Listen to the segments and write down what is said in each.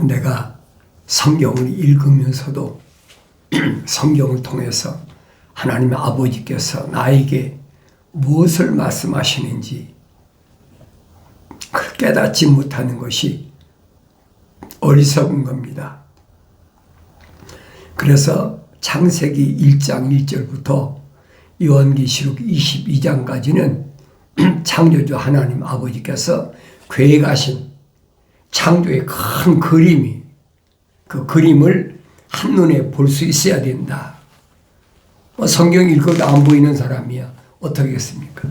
내가 성경을 읽으면서도 성경을 통해서 하나님의 아버지께서 나에게 무엇을 말씀하시는지 깨닫지 못하는 것이 어리석은 겁니다. 그래서 창세기 1장 1절부터 요한계시록 22장까지는 창조주 하나님 아버지께서 계획하신 창조의 큰 그림이, 그 그림을 한눈에 볼 수 있어야 된다. 성경 읽어도 안 보이는 사람이야 어떻게 겠습니까?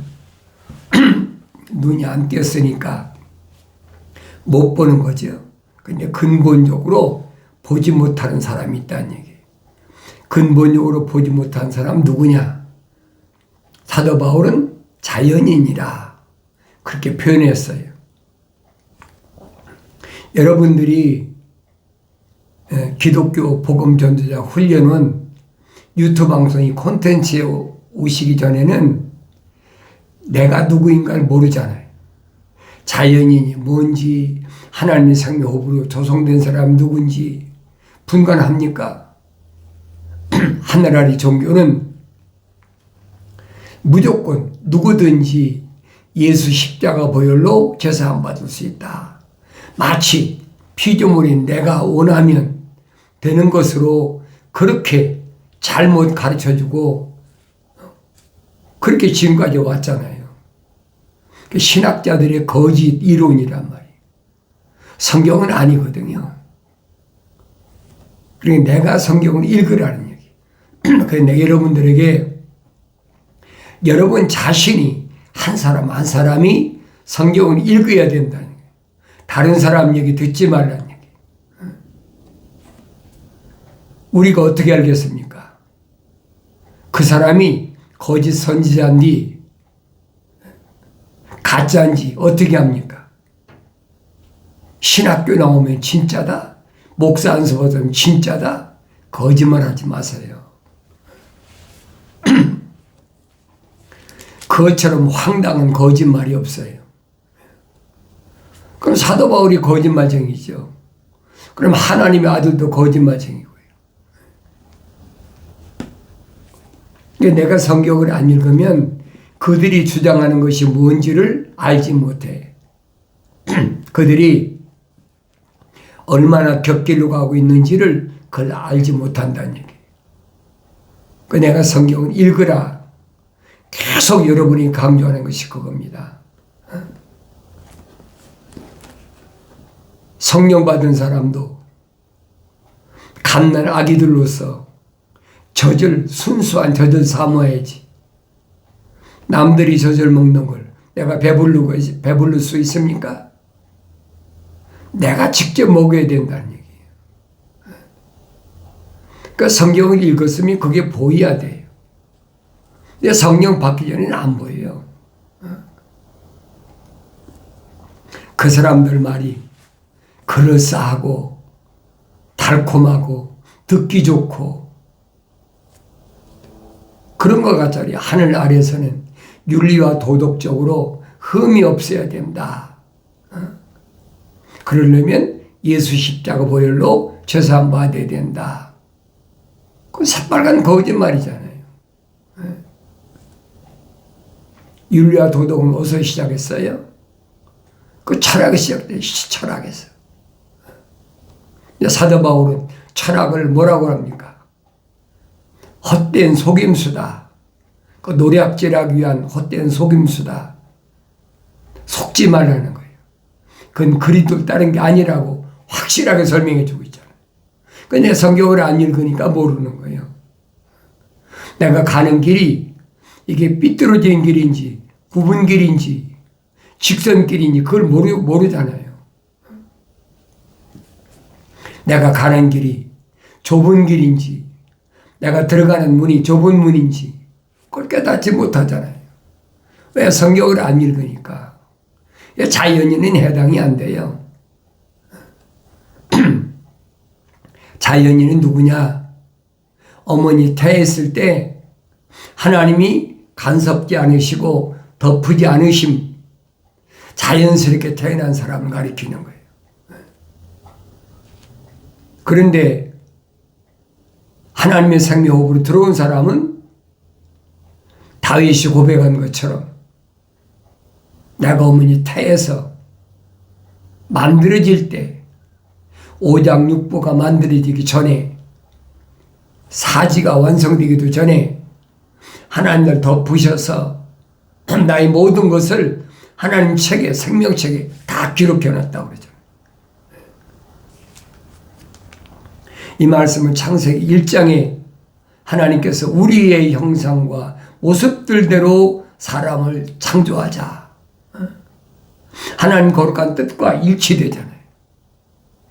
눈이 안 띄었으니까 못 보는 거죠. 근데 근본적으로 보지 못하는 사람이 있다는 얘기예요. 근본적으로 보지 못한 사람 누구냐? 사도 바울은 자연인이라 그렇게 표현했어요. 여러분들이 기독교 복음 전도자 훈련은 유튜브 방송이 콘텐츠에 오시기 전에는 내가 누구인가를 모르잖아요. 자연인이 뭔지, 하나님의 생명 호흡으로 조성된 사람이 누군지 분간합니까? 하늘나라의 종교는 무조건 누구든지 예수 십자가 보혈로 제사함 받을 수 있다. 마치 피조물인 내가 원하면 되는 것으로 그렇게 잘못 가르쳐주고 그렇게 지금까지 왔잖아요. 신학자들의 거짓 이론이란 말이에요. 성경은 아니거든요. 그러니까 내가 성경을 읽으라는 얘기. 그래서 내가 여러분들에게 여러분 자신이 한 사람 한 사람이 성경을 읽어야 된다는 거예요. 다른 사람 얘기 듣지 말라는 얘기. 우리가 어떻게 알겠습니까? 그 사람이 거짓 선지자인지 가짜인지 어떻게 합니까? 신학교 나오면 진짜다. 목사 안수 받으면 진짜다. 거짓말하지 마세요. 그것처럼 황당한 거짓말이 없어요. 그럼 사도 바울이 거짓말쟁이죠. 그럼 하나님의 아들도 거짓말쟁이고요. 내가 성경을 안 읽으면 그들이 주장하는 것이 뭔지를 알지 못해. 그들이 얼마나 곁길로 가고 있는지를 그걸 알지 못한다는 얘기예요. 내가 성경을 읽으라. 계속 여러분이 강조하는 것이 그겁니다. 성령 받은 사람도 갓난 아기들로서 순수한 젖을 사모해야지. 남들이 젖을 먹는 걸 내가 배부를 수 있습니까? 내가 직접 먹어야 된다는 얘기예요. 그러니까 성경을 읽었으면 그게 보여야 돼요. 근데 성령 받기 전에는 안 보여요. 그 사람들 말이 그럴싸하고 달콤하고 듣기 좋고 그런 것 같잖아요. 하늘 아래서는 윤리와 도덕적으로 흠이 없어야 된다. 그러려면 예수 십자가 보혈로 제사함 받아야 된다. 그건 새빨간 거짓말이잖아요. 윤리와 도덕은 어디서 시작했어요? 그 철학이 시작돼요. 철학에서. 사도 바울은 철학을 뭐라고 합니까? 헛된 속임수다. 그 노략질하기 위한 헛된 속임수다. 속지 말라는 거예요. 그건 그리스도를 따른 게 아니라고 확실하게 설명해 주고 있잖아요. 근데 성경을 안 읽으니까 모르는 거예요. 내가 가는 길이 이게 삐뚤어진 길인지 굽은 길인지 직선길인지 그걸 모르잖아요. 내가 가는 길이 좁은 길인지 내가 들어가는 문이 좁은 문인지 그걸 깨닫지 못하잖아요. 왜? 성경을 안 읽으니까. 자연인은 해당이 안 돼요. 자연인은 누구냐? 어머니 태했을 때 하나님이 간섭지 않으시고 덮지 않으심, 자연스럽게 태어난 사람을 가리키는 거예요. 그런데 하나님의 생명호흡으로 들어온 사람은 다윗이 고백한 것처럼 내가 어머니 태에서 만들어질 때 오장육부가 만들어지기 전에 사지가 완성되기도 전에 하나님을 덮으셔서 나의 모든 것을 하나님 책에 생명책에 다 기록해 놨다고 그러죠. 이 말씀은 창세기 1장에 하나님께서 우리의 형상과 모습들대로 사람을 창조하자. 하나님 거룩한 뜻과 일치되잖아요.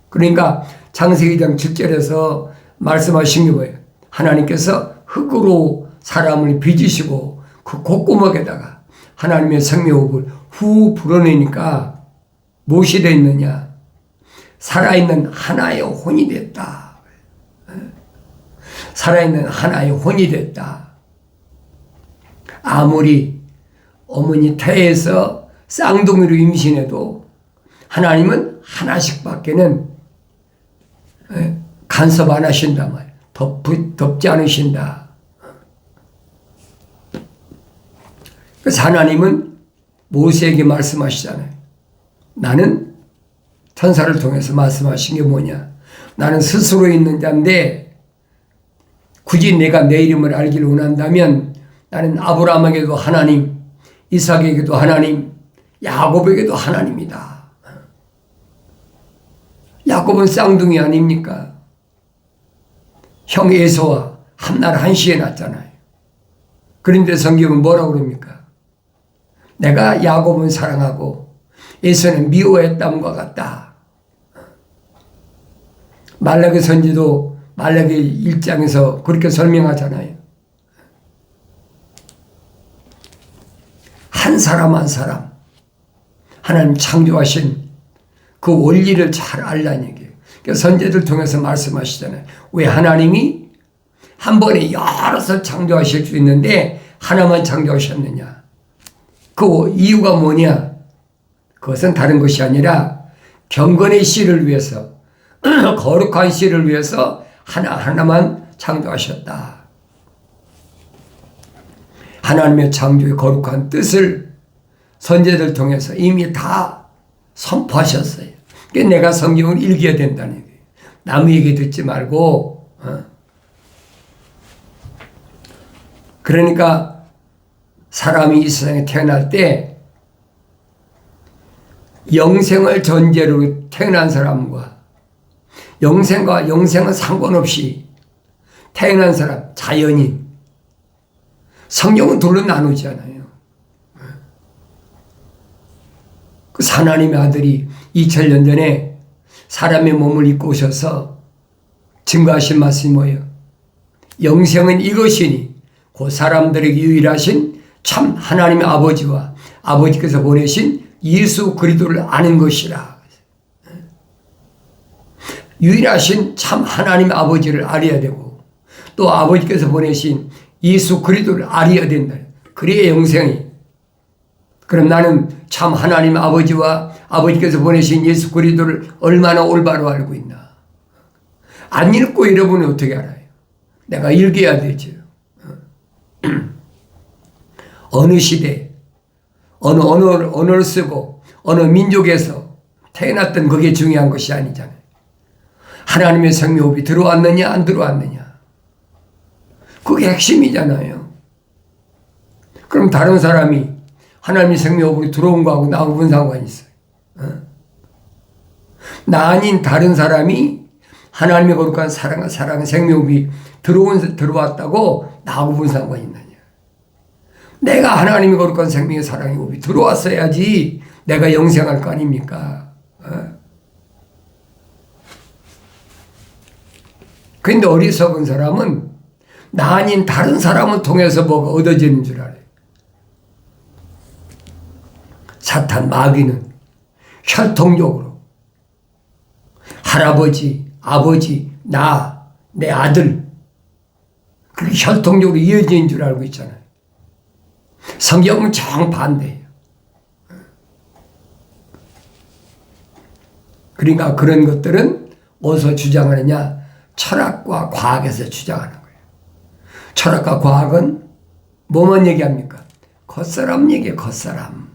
그러니까 창세기 2장 7절에서 말씀하신 게 뭐예요? 하나님께서 흙으로 사람을 빚으시고 그 콧구멍에다가 하나님의 생명호흡을 후 불어내니까 무엇이 됐느냐? 살아있는 하나의 혼이 됐다. 살아있는 하나의 혼이 됐다. 아무리 어머니 태에서 쌍둥이로 임신해도 하나님은 하나씩 밖에는 간섭 안 하신단 말이에요. 덮지 않으신다. 그래서 하나님은 모세에게 말씀하시잖아요. 나는 천사를 통해서 말씀하신 게 뭐냐? 나는 스스로 있는 자인데 굳이 내가 내 이름을 알기를 원한다면 나는 아브라함에게도 하나님, 이삭에게도 하나님, 야곱에게도 하나님이다. 야곱은 쌍둥이 아닙니까? 형 에서와 한날 한시에 났잖아요. 그런데 성경은 뭐라고 그럽니까? 내가 야곱은 사랑하고 에서는 미워했다함과 같다. 말라기 선지도 말라기 1장에서 그렇게 설명하잖아요. 한 사람 한 사람 하나님 창조하신 그 원리를 잘 알라는 얘기예요. 그러니까 선지자들 통해서 말씀하시잖아요. 왜 하나님이 한 번에 여럿을 창조하실 수 있는데 하나만 창조하셨느냐? 그 이유가 뭐냐? 그것은 다른 것이 아니라 경건의 씨를 위해서 거룩한 씨를 위해서 하나만 창조하셨다. 하나님의 창조의 거룩한 뜻을 선지자들 통해서 이미 다 선포하셨어요. 그러니까 내가 성경을 읽어야 된다는 얘기예요. 남의 얘기 듣지 말고. 그러니까 사람이 이 세상에 태어날 때 영생을 전제로 태어난 사람과 영생과 영생은 상관없이 태어난 사람, 자연인. 성경은 둘로 나누잖아요. 그 하나님의 아들이 2000년 전에 사람의 몸을 입고 오셔서 증거하신 말씀이 뭐예요? 영생은 이것이니 그 사람들에게 유일하신 참 하나님의 아버지와 아버지께서 보내신 예수 그리스도를 아는 것이라. 유일하신 참 하나님의 아버지를 알아야 되고 또 아버지께서 보내신 예수 그리스도를 알아야 된다. 그래야 영생이. 그럼 나는 참 하나님 아버지와 아버지께서 보내신 예수 그리스도를 얼마나 올바로 알고 있나. 안 읽고 여러분이 어떻게 알아요? 내가 읽어야 되죠. 어느 시대, 어느 언어를 쓰고 어느 민족에서 태어났던 그게 중요한 것이 아니잖아요. 하나님의 생명호흡이 들어왔느냐 안 들어왔느냐. 그게 핵심이잖아요. 그럼 다른 사람이 하나님의 생명호흡이 들어온 거하고 나하고 무슨 상관이 있어요? 나 아닌 다른 사람이 하나님의 거룩한 사랑 생명호흡이 들어왔다고 나하고 무슨 상관이 있느냐. 내가 하나님의 거룩한 생명의 사랑의 호흡이 들어왔어야지 내가 영생할 거 아닙니까? 그런데 어리석은 사람은 나 아닌 다른 사람을 통해서 뭐가 얻어지는 줄 알아요. 사탄 마귀는 혈통적으로 할아버지, 아버지, 나, 내 아들 그렇게 혈통적으로 이어지는 줄 알고 있잖아요. 성경은 정반대예요. 그러니까 그런 것들은 어디서 주장하느냐? 철학과 과학에서 주장하는 거예요. 철학과 과학은 뭐만 얘기합니까? 겉사람 얘기해, 겉사람.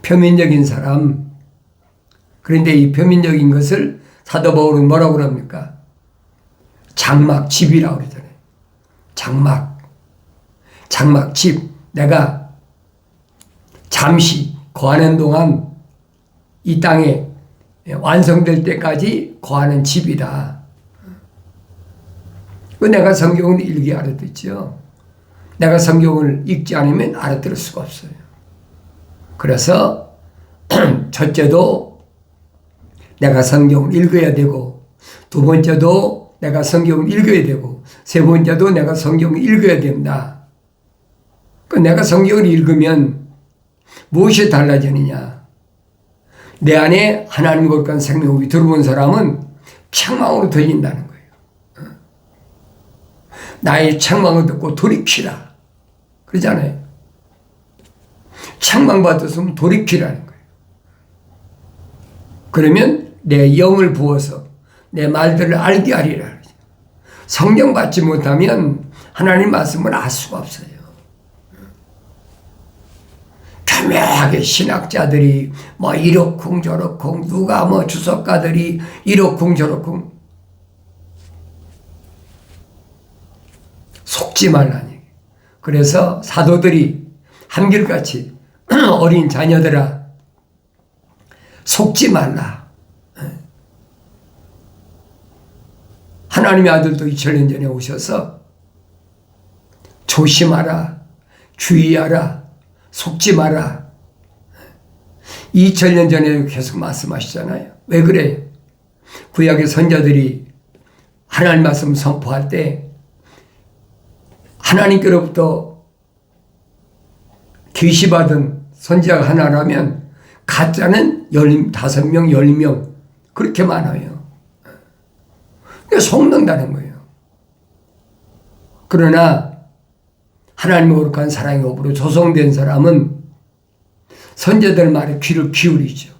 표면적인 사람. 그런데 이 표면적인 것을 사도 바울은 뭐라고 그럽니까? 장막집이라고 그러잖아요. 장막집. 내가 잠시 거하는 동안 이 땅에 완성될 때까지 거하는 집이다. 내가 성경을 읽기 알아듣죠. 내가 성경을 읽지 않으면 알아들을 수가 없어요. 그래서 첫째도 내가 성경을 읽어야 되고, 두 번째도 내가 성경을 읽어야 되고, 세 번째도 내가 성경을 읽어야 된다. 내가 성경을 읽으면 무엇이 달라지느냐? 내 안에 하나님 거룩한 생명이 들어온 사람은 책망으로 들린다는 거예요. 나의 책망을 듣고 돌이키라. 그러잖아요. 책망받았으면 돌이키라는 거예요. 그러면 내 영을 부어서 내 말들을 알게 하리라. 성령 받지 못하면 하나님 말씀을 알 수가 없어요. 교묘하게 신학자들이 이러쿵 저러쿵, 누가 주석가들이 이러쿵 저러쿵, 속지 말라니. 그래서 사도들이 한결같이 어린 자녀들아, 속지 말라. 하나님의 아들도 2000년 전에 오셔서 조심하라, 주의하라, 속지 마라. 2000년 전에 계속 말씀하시잖아요. 왜 그래요? 구약의 선자들이 하나님 말씀 선포할 때 하나님께로부터 계시받은 선지자가 하나라면 가짜는 15명, 10명 그렇게 많아요. 그러니까 속는다는 거예요. 그러나 하나님의 거룩한 사랑의 업으로 조성된 사람은 선지자들 말에 귀를 기울이죠.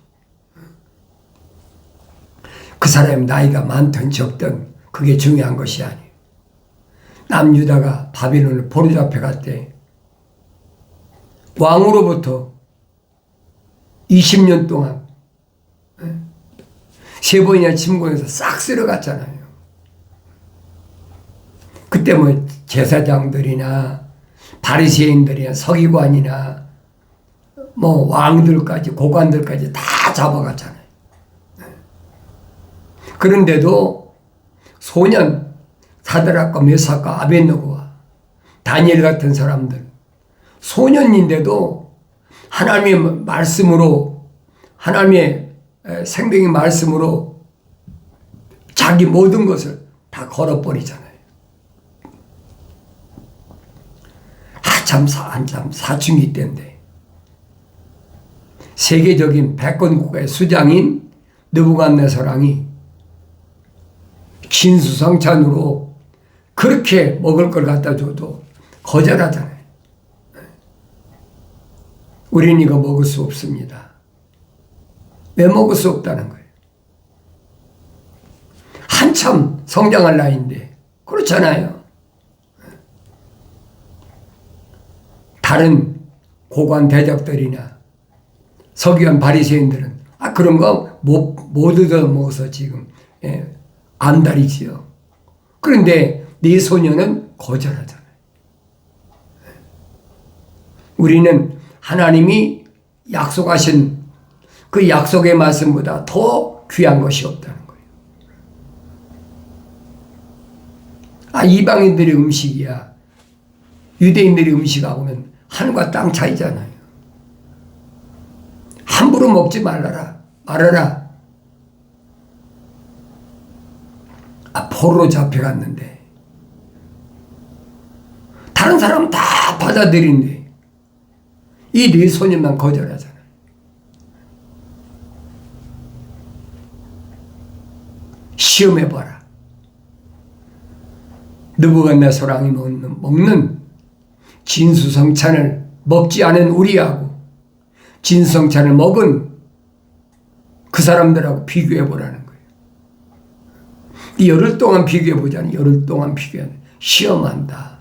그 사람이 나이가 많든 적든 그게 중요한 것이 아니에요. 남유다가 바빌론을 포로잡혀 갈 때 왕으로부터 20년 동안 3번이나 침공해서 싹 쓸어갔잖아요. 그때 제사장들이나 바리새인들이나 서기관이나 왕들까지 고관들까지 다 잡아갔잖아요. 그런데도 소년 사드락과 메삭과 아벳느고와 다니엘 같은 사람들, 소년인데도 하나님의 말씀으로, 하나님의 생명의 말씀으로 자기 모든 것을 다 걸어버리잖아요. 한참 사춘기 때인데 세계적인 패권 국가의 수장인 느부갓네살왕이 진수성찬으로 그렇게 먹을 걸 갖다 줘도 거절하잖아요. 우리는 이거 먹을 수 없습니다. 왜 먹을 수 없다는 거예요? 한참 성장할 나이인데 그렇잖아요. 다른 고관 대적들이나 서기관 바리새인들은 그런 거 못 얻어 먹어서 지금 안달이지요. 그런데 네 소녀는 거절하잖아요. 우리는 하나님이 약속하신 그 약속의 말씀보다 더 귀한 것이 없다는 거예요. 이방인들의 음식이야, 유대인들의 음식하고는 하늘과 땅 차이잖아요. 함부로 먹지 말아라. 포로로 잡혀갔는데 다른 사람은 다 받아들이는데 이 네 소년만 거절하잖아요. 시험해봐라. 느부갓네살 왕이 먹는 진수성찬을 먹지 않은 우리하고 진수성찬을 먹은 그 사람들하고 비교해보라는 거예요. 열흘 동안 비교해 보자니 열흘 동안 비교해 시험한다.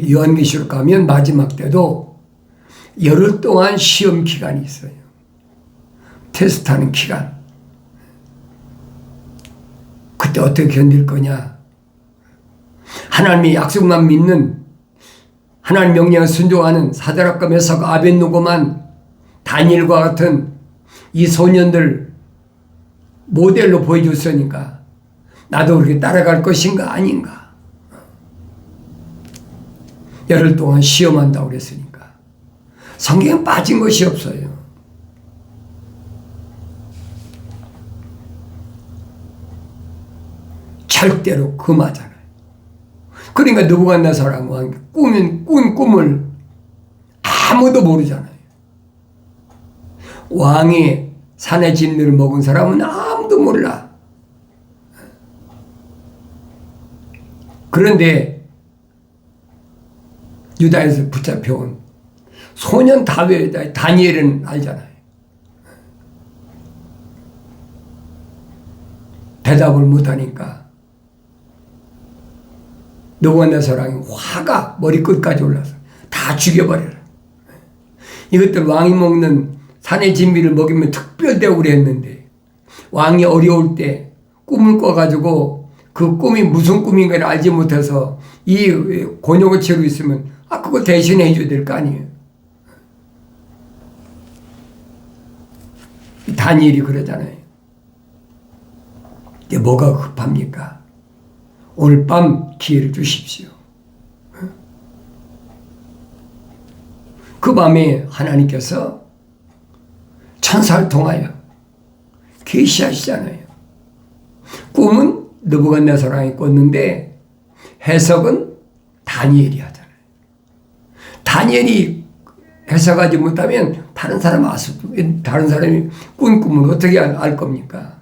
요한계시록 가면 마지막 때도 열흘 동안 시험 기간이 있어요. 테스트하는 기간. 그때 어떻게 견딜 거냐. 하나님의 약속만 믿는, 하나님 명령에 순종하는 사드락과 메삭과 아벳느고만 다니엘과 같은 이 소년들 모델로 보여줬으니까 나도 그렇게 따라갈 것인가 아닌가. 열흘 동안 시험한다고 그랬으니까 성경에 빠진 것이 없어요. 절대로 금하잖아요. 그러니까 느부갓네살 왕이 꾼 꿈을 아무도 모르잖아요. 왕이 산의 진미를 먹은 사람은 아무도 몰라. 그런데 유다에서 붙잡혀온 소년 다니엘은 알잖아요. 대답을 못하니까 느부갓네살 왕이 화가 머리끝까지 올라서 다 죽여버려라. 이것들 왕이 먹는 산의 진미를 먹이면 특별 대우를 했는데 왕이 어려울 때 꿈을 꿔가지고 그 꿈이 무슨 꿈인가를 알지 못해서 이 곤욕을 치르고 있으면 그거 대신해 해줘야 될 거 아니에요. 다니엘이 그러잖아요. 이게 뭐가 급합니까? 오늘 밤 기회를 주십시오. 그 밤에 하나님께서 천사를 통하여 계시하시잖아요. 꿈은 느부갓네살 왕이 꿨는데 해석은 다니엘이 하잖아요. 다니엘이 해석하지 못하면 다른 사람이 꾼 꿈을 어떻게 알 겁니까?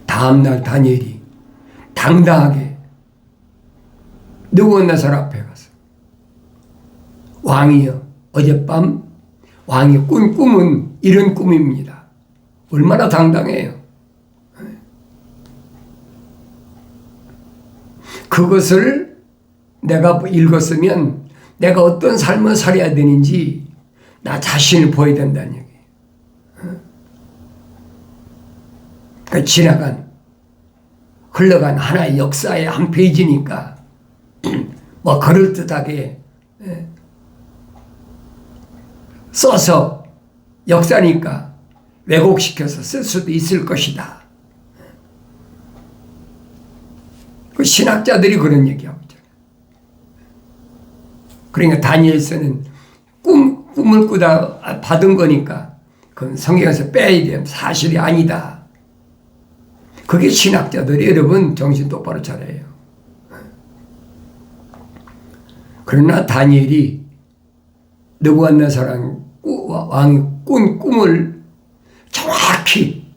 다음날 다니엘이 당당하게 느부갓네살 앞에 가서 왕이여, 어젯밤 왕이 꾼 꿈은 이런 꿈입니다. 얼마나 당당해요. 그것을 내가 읽었으면 내가 어떤 삶을 살아야 되는지 나 자신을 보여야 된다는 얘기예요. 그러니까 흘러간 하나의 역사의 한 페이지니까 뭐 그럴듯하게 써서 역사니까 왜곡시켜서 쓸 수도 있을 것이다. 그 신학자들이 그런 얘기하고 있잖아요. 그러니까 다니엘서는 꿈을 꾸다 받은 거니까 그건 성경에서 빼야 되는 사실이 아니다. 그게 신학자들이 여러분 정신 똑바로 차려요. 그러나 다니엘이 느부갓네살 왕이 꾼 꿈을 정확히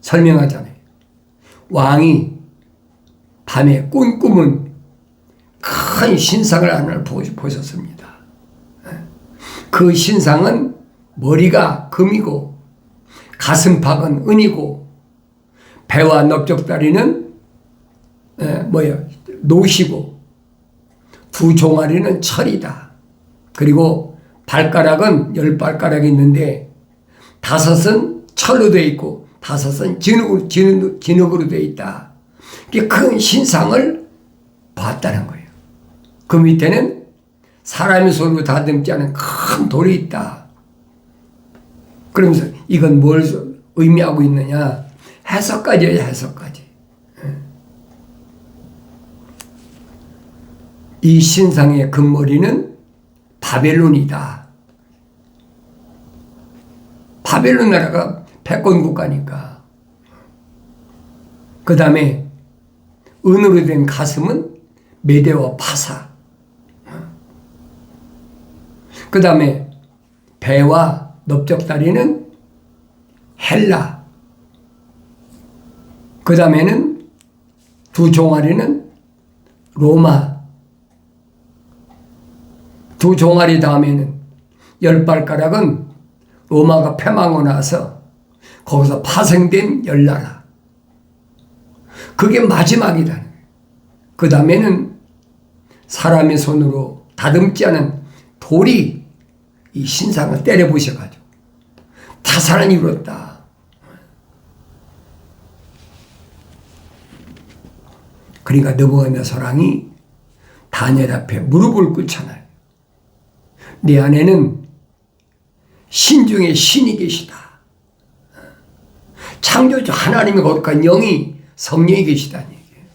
설명하잖아요. 왕이 밤에 꾼 꿈은 큰 신상을 하나를 보셨습니다. 그 신상은 머리가 금이고 가슴팍은 은이고 배와 넓적다리는 노시고 두 종아리는 철이다. 그리고 발가락은 10발가락이 있는데 5은 철로 되어 있고 5은 진흙으로 되어 있다. 큰 신상을 봤다는 거예요. 그 밑에는 사람의 손으로 다듬지 않은 큰 돌이 있다. 그러면서 이건 뭘 의미하고 있느냐? 해석까지예요, 해석까지. 이 신상의 금머리는 바벨론이다. 바벨론 나라가 패권 국가니까. 그 다음에 은으로 된 가슴은 메대와 파사. 그 다음에 배와 넓적다리는 헬라. 그 다음에는 두 종아리는 로마. 두 종아리 다음에는 10발가락은 로마가 패망하고 나서 거기서 파생된 10나라. 그게 마지막이다. 그 다음에는 사람의 손으로 다듬지 않은 돌이 이 신상을 때려 부셔가지고 타산을 이뤘다. 그러니까 느부갓네살이 다니엘 앞에 무릎을 꿇잖아요. 내 안에는 신 중에 신이 계시다. 창조주 하나님의 거룩한 영이 성령이 계시다는 얘기예요.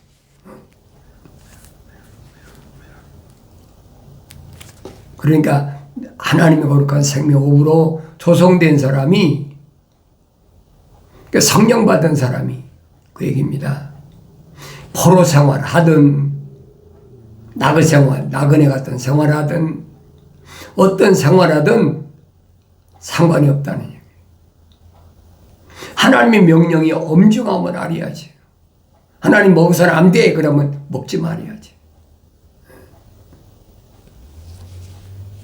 그러니까 하나님의 거룩한 생명으로 조성된 사람이, 성령 받은 사람이 그 얘기입니다. 포로 생활하든 나그네 같은 생활하든 어떤 생활하든 상관이 없다는 얘기예요. 하나님의 명령이 엄중함을 알아야지. 하나님 먹어서는 안 돼. 그러면 먹지 말아야지.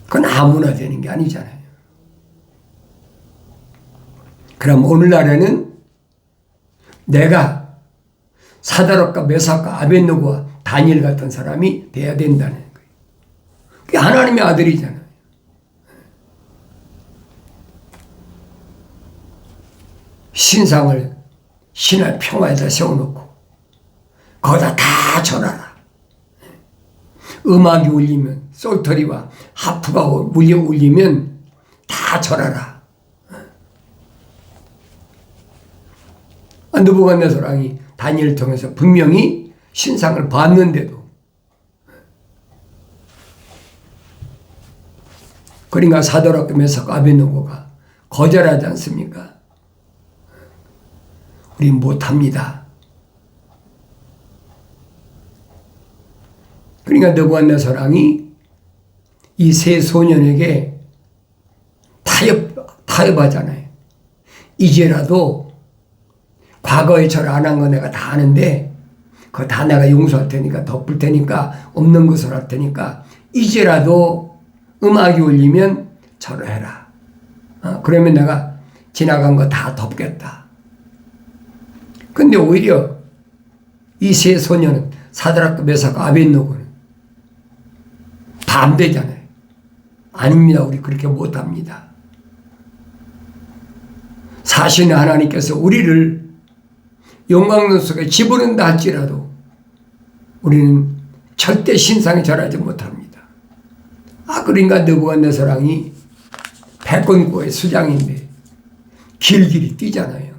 그건 아무나 되는 게 아니잖아요. 그럼 오늘날에는 내가 사드락과 메삭과 아벳느고와 다니엘 같은 사람이 돼야 된다는 거예요. 그게 하나님의 아들이잖아요. 신상을 신을 평화에다 세워놓고 거기다 다 절하라. 음악이 울리면, 솔터리와 하프가 울리면 다 절하라. 느부갓네살이 다니엘을 통해서 분명히 신상을 봤는데도, 그러니까 사드락과 메삭과 아벳느고가 거절하지 않습니까? 우리 못합니다. 그러니까 느부갓네살이 이 세 소년에게 타협하잖아요. 이제라도 과거에 절 안 한 거 내가 다 아는데 그거 다 내가 용서할 테니까, 덮을 테니까, 없는 것을 할 테니까 이제라도 음악이 울리면 절을 해라. 그러면 내가 지나간 거 다 덮겠다. 근데 오히려 이 세 소년은 사드락과 메삭과 아벳느고는 반대잖아요. 아닙니다. 우리 그렇게 못합니다. 사실은 하나님께서 우리를 영광론 속에 집어넣는다 할지라도 우리는 절대 신상에 절하지 못합니다. 그러니까 느부갓네살이 백건고의 수장인데 길길이 뛰잖아요.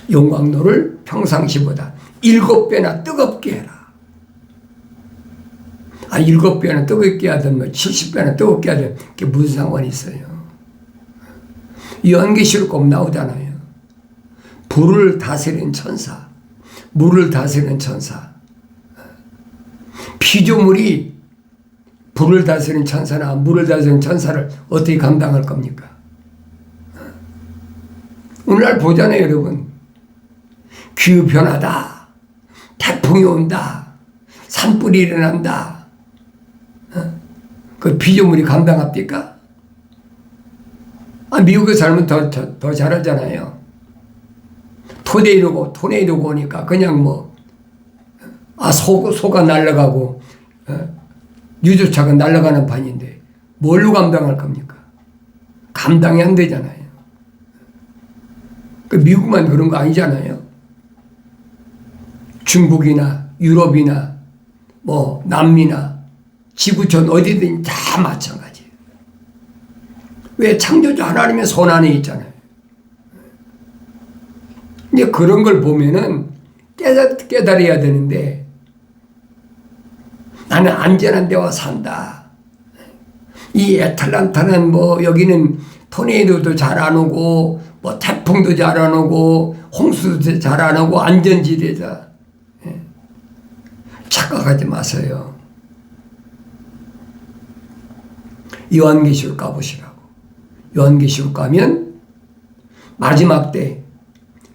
영광로를 평상시보다 7배나 뜨겁게 해라. 7배나 뜨겁게 하든 70배나 뜨겁게 하든 그게 무슨 상관이 있어요. 요한계시록 꼭 나오잖아요. 불을 다스리는 천사, 물을 다스리는 천사. 피조물이 불을 다스리는 천사나 물을 다스리는 천사를 어떻게 감당할 겁니까? 오늘날 보잖아요, 여러분. 기후 변화다. 태풍이 온다. 산불이 일어난다. 그 피조물이 감당합니까? 미국에 살면 더 잘하잖아요. 토네이도가 오니까 그냥 소가 날아가고, 유조차가 날아가는 판인데, 뭘로 감당할 겁니까? 감당이 안 되잖아요. 미국만 그런 거 아니잖아요. 중국이나 유럽이나 남미나 지구촌 어디든 다 마찬가지예요. 왜? 창조주 하나님의 손 안에 있잖아요. 이제 그런 걸 보면은 깨달아야 되는데, 나는 안전한 데와 산다. 이 애틀란타는 여기는 토네이도도 잘 안 오고, 태풍도 잘 안 오고, 홍수도 잘 안 오고, 안전지대다. 착각하지 마세요. 요한계시록 가보시라고. 요한계시록 가면 마지막 때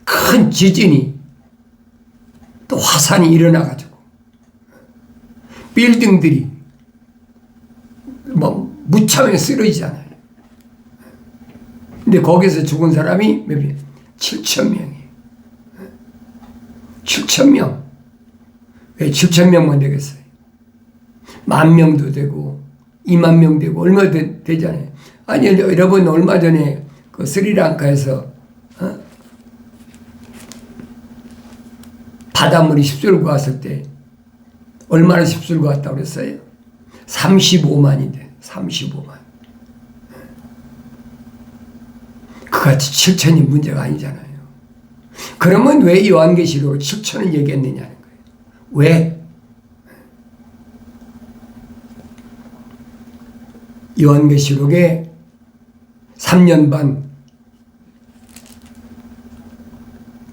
큰 지진이 또 화산이 일어나가지고 빌딩들이 무참에 쓰러지잖아요. 근데 거기서 죽은 사람이 몇 명? 7,000명이에요. 7,000명. 왜 7,000명만 되겠어요? 10,000명도 되고 20,000명 되고 얼마 되잖아요. 아니 여러분 얼마 전에 그 스리랑카에서 바닷물이 휩쓸고 왔을 때 얼마나 휩쓸고 왔다고 그랬어요? 35만인데 35만. 그같이 7천이 문제가 아니잖아요. 그러면 왜 요한계시록으로 7천을 얘기했느냐는 거예요. 왜? 요한계시록에 3년 반,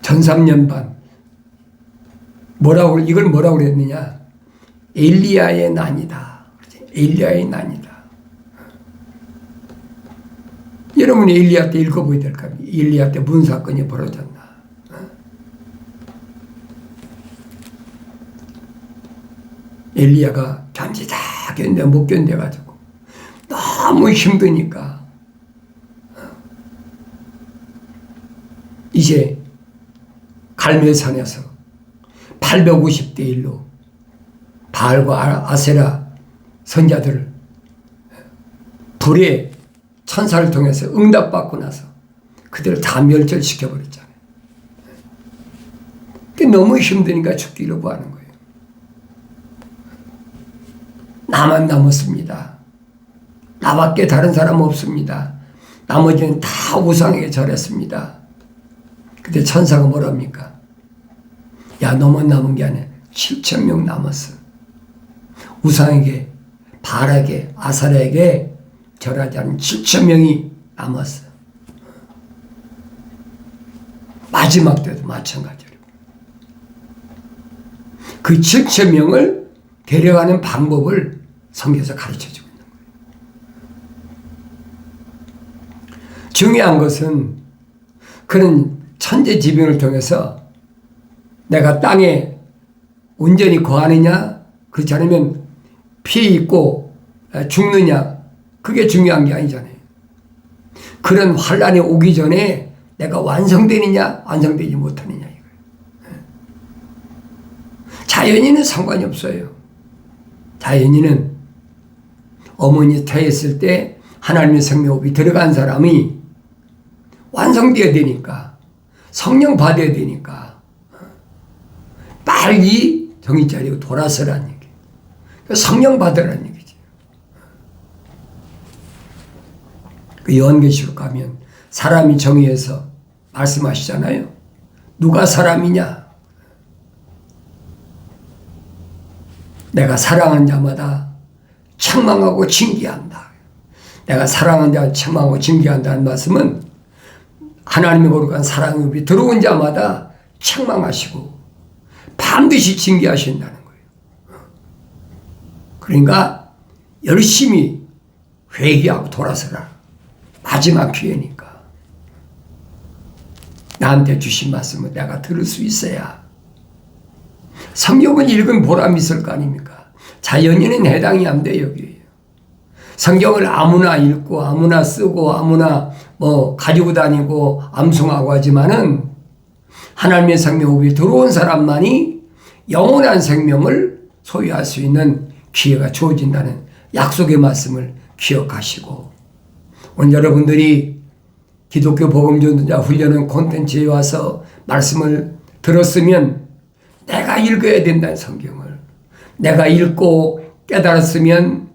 전 3년 반, 이걸 뭐라고 그랬느냐? 엘리야의 난이다. 엘리야의 난이다. 여러분이 엘리야 때 읽어보야 될 거 아니에요. 엘리야 때 무슨 사건이 벌어졌나? 엘리야가 견디다 견뎌 못 견뎌가지고 너무 힘드니까 이제 갈멜산에서 850대 1로 바알과 아세라 선자들을 불의 천사를 통해서 응답받고 나서 그들을 다 멸절시켜버렸잖아요. 너무 힘드니까 죽기를 구하는 거예요. 나만 남았습니다. 나밖에 다른 사람 없습니다. 나머지는 다 우상에게 절했습니다. 그때 천사가 뭐랍니까? 야, 너만 남은 게 아니야. 7,000명 남았어. 우상에게, 바알에게, 아사라에게 절하지 않은 7,000명이 남았어. 마지막 때도 마찬가지로. 그 7,000명을 데려가는 방법을 성경에서 가르쳐주고 있는 거예요. 중요한 것은 그런 천재지변을 통해서 내가 땅에 온전히 거하느냐, 그렇지 않으면 피해 입고 죽느냐, 그게 중요한 게 아니잖아요. 그런 환란이 오기 전에 내가 완성되느냐, 완성되지 못하느냐 이거예요. 자연인은 상관이 없어요. 자연인은 어머니 태했을 때 하나님의 생명호흡이 들어간 사람이 완성되어야 되니까, 성령 받아야 되니까 빨리 정신 차리고 돌아서라는 얘기예요. 성령 받으라는 얘기죠. 그 요한계시록 가면 사람이 정의해서 말씀하시잖아요. 누가 사람이냐? 내가 사랑하는 자마다 책망하고 징계한다. 내가 사랑하는 자마다 책망하고 징계한다는 말씀은 하나님의 거룩한 사랑의 흡이 들어온 자마다 책망하시고 반드시 징계하신다는 거예요. 그러니까 열심히 회개하고 돌아서라. 마지막 기회니까. 나한테 주신 말씀을 내가 들을 수 있어야 성경을 읽은 보람이 있을 거 아닙니까? 자연인은 해당이 안 돼요, 여기에요. 성경을 아무나 읽고 아무나 쓰고 아무나 가지고 다니고 암송하고 하지만은 하나님의 생명호흡이 들어온 사람만이 영원한 생명을 소유할 수 있는 기회가 주어진다는 약속의 말씀을 기억하시고, 오늘 여러분들이 기독교 복음전도자 훈련은 콘텐츠에 와서 말씀을 들었으면 내가 읽어야 된다는 성경을 내가 읽고 깨달았으면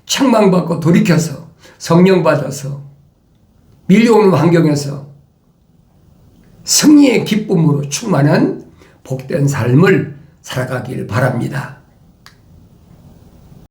책망받고 돌이켜서 성령 받아서 밀려오는 환경에서 승리의 기쁨으로 충만한 복된 삶을 살아가길 바랍니다.